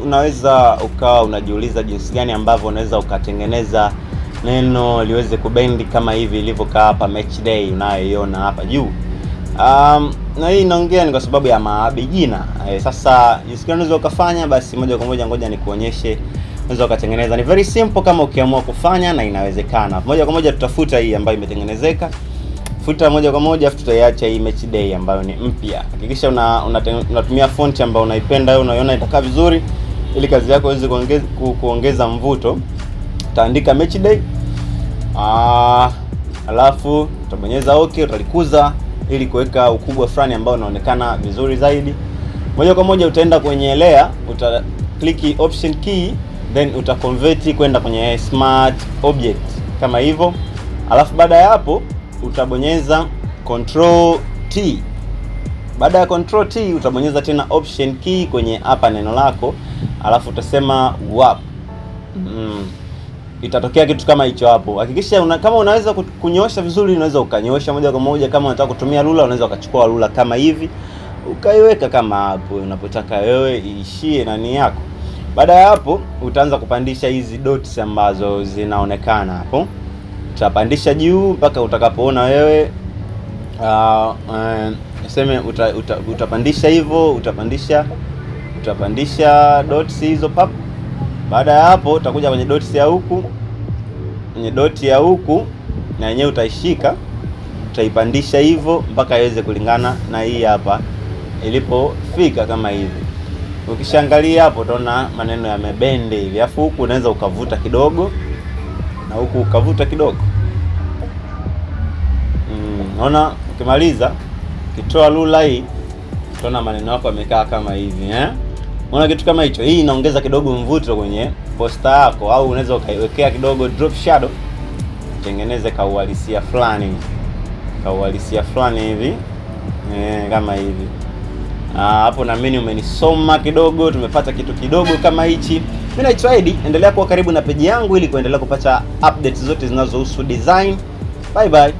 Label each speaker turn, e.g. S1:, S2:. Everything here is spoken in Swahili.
S1: Unaweza ukawa unajiuliza jinsi gani ambavyo unaweza ukatengeneza neno liweze kubendi kama hivi ilivyokaa hapa match day unayoiona hapa juu. Na hii inaongea ni kwa sababu ya mabijina. Sasa jinsi gani unaweza ukafanya, basi moja kwa moja ngoja nikuonyeshe unaweza ukatengeneza. Ni very simple kama ukiamua kufanya, na inawezekana. Moja kwa moja tutafuta hii ambayo imetengenezeka. Futa moja kwa moja, afu tutaiacha hii match day ambayo ni mpya. Hakikisha unatumia font ambayo unaipenda wewe, unaiona itakaa vizuri ili kazi yako iweze kuongeza mvuto. Utaandika match day. Alafu utabonyeza okay, utalikuza ili kuweka ukubwa fulani ambao unaonekana vizuri zaidi. Moja kwa moja utaenda kwenye layer, uta click option key, then uta convert kwenda kwenye smart object kama hivyo. Alafu baada ya hapo utabonyeza control T. Baada ya control T utabonyeza tena option key kwenye hapa neno lako, alafu utasema warp. Itatokea kitu kama hicho hapo. Hakikisha kama unaweza kunyoosha vizuri, unaweza ukanyosha moja kwa moja. Kama unataka kutumia rula, unaweza ukachukua rula kama hivi ukaiweka kama hapo unapotaka wewe iishie nani yako. Baada ya hapo utaanza kupandisha hizi dots ambazo zinaonekana hapo. Utapandisha juu mpaka utakapoona wewe sema utapandisha hivyo, utapandisha dots hizo pap. Baada ya hapo utakuja kwenye dots ya huku, kwenye dot ya huku na yenyewe utaishika, utaipandisha hivyo mpaka iweze kulingana na hii hapa ilipofika kama hivi. Ukishaangalia hapo utaona maneno yamebende hivi. Alafu huku unaweza ukavuta kidogo na huku ukavuta kidogo. Unaona, ukimaliza ukitoa rula hii utaona maneno yako yamekaa kama hivi Unaona kitu kama hicho. Hii inaongeza kidogo mvuto kwenye poster yako, au unaweza ukaiwekea kidogo drop shadow, tengeneze kauhalisia fulani hivi kama hivi. Hapo na mimi umenisoma kidogo, tumepata kitu kidogo kama hichi. Mimi naitwa Edi, endelea kuwa karibu na page yangu ili kuendelea kupata updates zote zinazohusu design. Bye bye.